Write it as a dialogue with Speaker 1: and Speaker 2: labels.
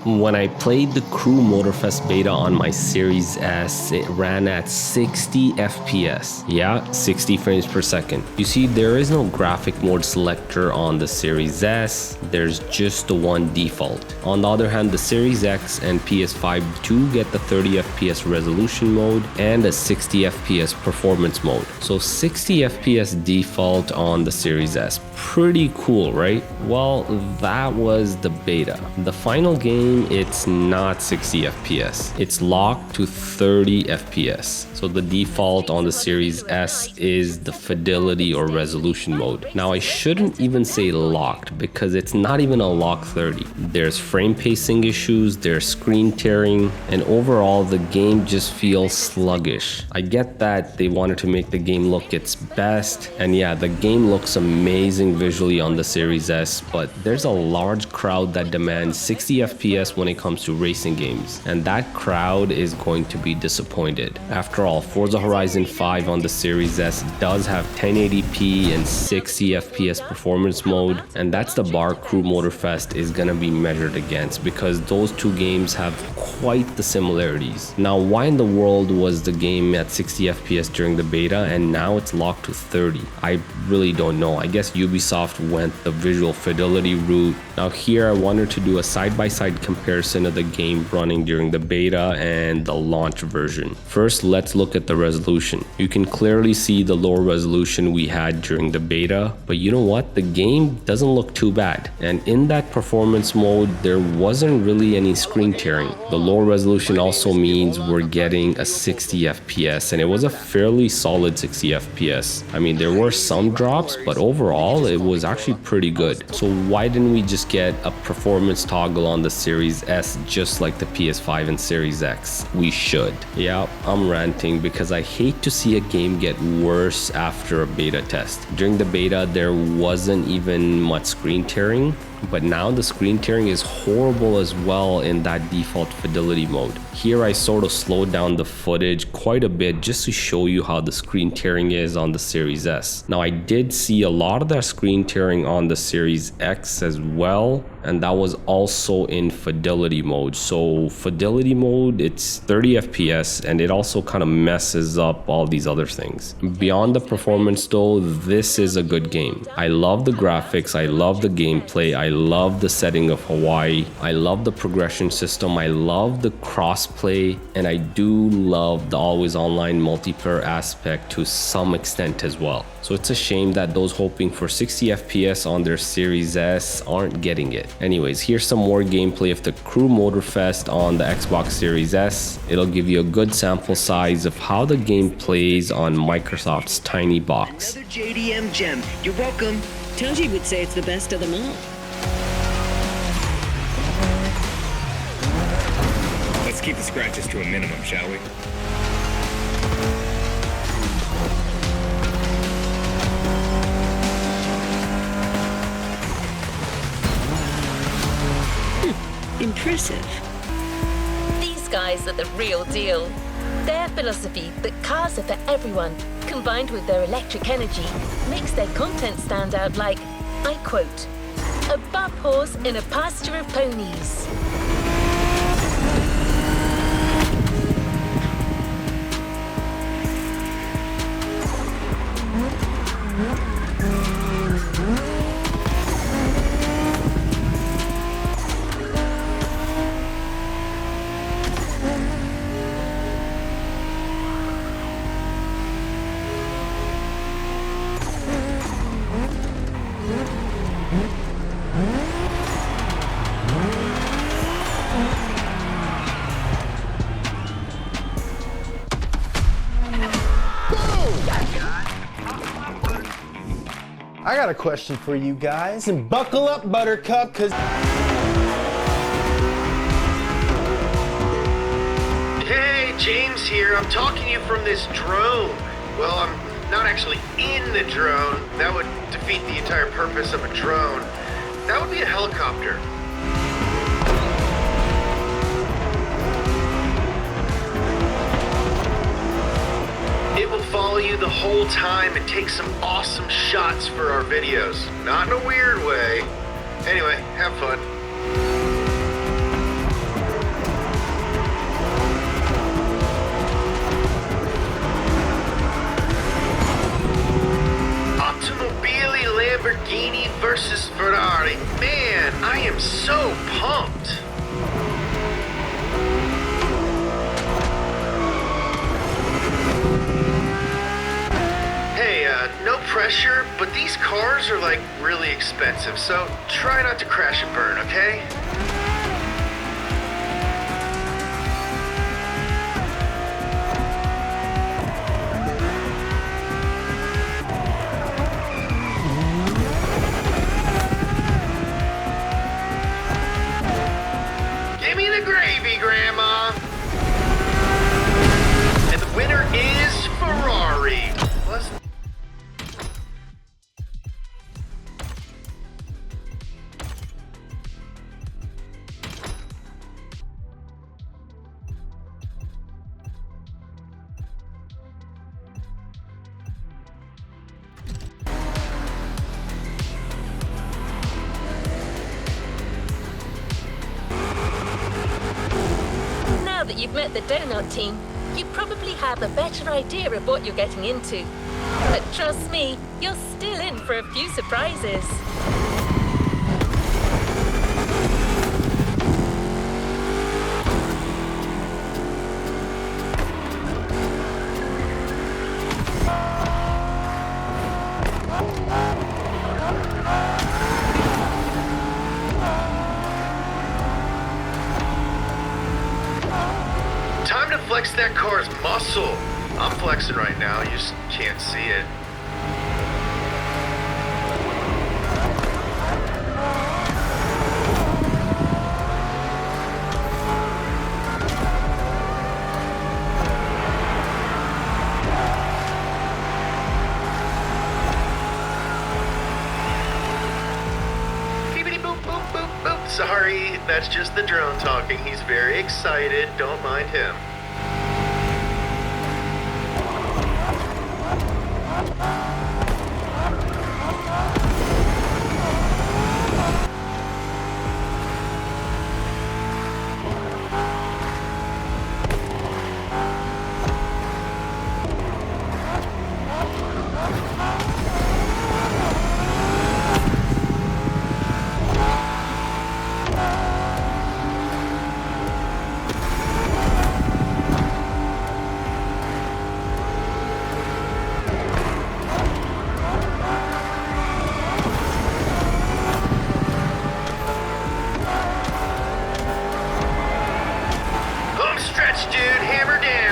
Speaker 1: When I played the Crew Motorfest beta on my Series S, it ran at 60 FPS. Yeah, 60 frames per second. You see, there is no graphic mode selector on the Series S, there's just the one default. On the other hand, the Series X and PS5 do get the 30 FPS resolution mode and a 60 FPS performance mode. So 60 FPS default on the Series S. Pretty cool, right? Well, that was the beta. The final game, it's not 60 FPS. It's locked to 30 FPS. So the default on the Series S is the fidelity or resolution mode. Now I shouldn't even say locked because it's not even a lock 30. There's frame pacing issues, there's screen tearing, and overall the game just feels sluggish. I get that they wanted to make the game look its best, and yeah, the game looks amazing visually on the Series S, but there's a large crowd that demands 60 FPS when it comes to racing games, and that crowd is going to be disappointed. After all, Forza Horizon 5 on the Series S does have 1080p and 60 FPS performance mode, and that's the bar Crew Motorfest is gonna be measured against because those two games have quite the similarities. Now, why in the world was the game at 60 FPS during the beta and now it's locked to 30? I really don't know. I guess Ubisoft went the visual fidelity route. Now here I wanted to do a side-by-side comparison of the game running during the beta and the launch version. First, let's look at the resolution. You can clearly see the lower resolution we had during the beta, but you know what? The game doesn't look too bad. And in that performance mode, there wasn't really any screen tearing. The lower resolution also means we're getting a 60 FPS, and it was a fairly solid 60 FPS. I mean, there were some drops, but overall, it was actually pretty good. So why didn't we just get a performance toggle on the Series S just like the PS5 and Series X? We should. Yeah, I'm ranting because I hate to see a game get worse after a beta test. During the beta, there wasn't even much screen tearing, but now the screen tearing is horrible as well in that default fidelity mode. Here I sort of slowed down the footage quite a bit just to show you how the screen tearing is on the Series S. Now I did see a lot of that screen tearing on the Series X as well, and that was also in fidelity mode. So fidelity mode, it's 30 FPS, and it also kind of messes up all these other things. Beyond the performance though, this is a good game. I love the graphics, I love the gameplay, I love the setting of Hawaii, I love the progression system, I love the crossplay, and I do love the always online multiplayer aspect to some extent as well. So it's a shame that those hoping for 60 FPS on their Series S aren't getting it. Anyways, here's some more gameplay of the Crew Motorfest on the Xbox Series S. It'll give you a good sample size of how the game plays on Microsoft's tiny box.
Speaker 2: Another JDM gem. You're welcome.
Speaker 3: Toji would say it's the best of them all.
Speaker 4: Let's keep the scratches to a minimum, shall we?
Speaker 3: Impressive.
Speaker 5: These guys are the real deal. Their philosophy that cars are for everyone, combined with their electric energy, makes their content stand out like, I quote, a buff horse in a pasture of ponies.
Speaker 6: I got a question for you guys, and buckle up, Buttercup, cause...
Speaker 7: Hey, James here. I'm talking to you from this drone. Well, I'm not actually in the drone. That would defeat the entire purpose of a drone. That would be a helicopter. It will follow you the whole time and take some awesome shots for our videos. Not in a weird way. Anyway, have fun. cars are like really expensive, so try not to crash and burn, okay? Give me the gravy, Grandma! And the winner is Ferrari. Plus
Speaker 5: Now that you've met the donut team, you probably have a better idea of what you're getting into. But trust me, you're still in for a few surprises.
Speaker 7: time to flex that car's muscle. I'm flexing right now, you just can't see it. Beepity boop boop boop boop. Sorry, that's just the drone talking. He's very excited. Don't mind him. Home stretch, dude. Hammer down.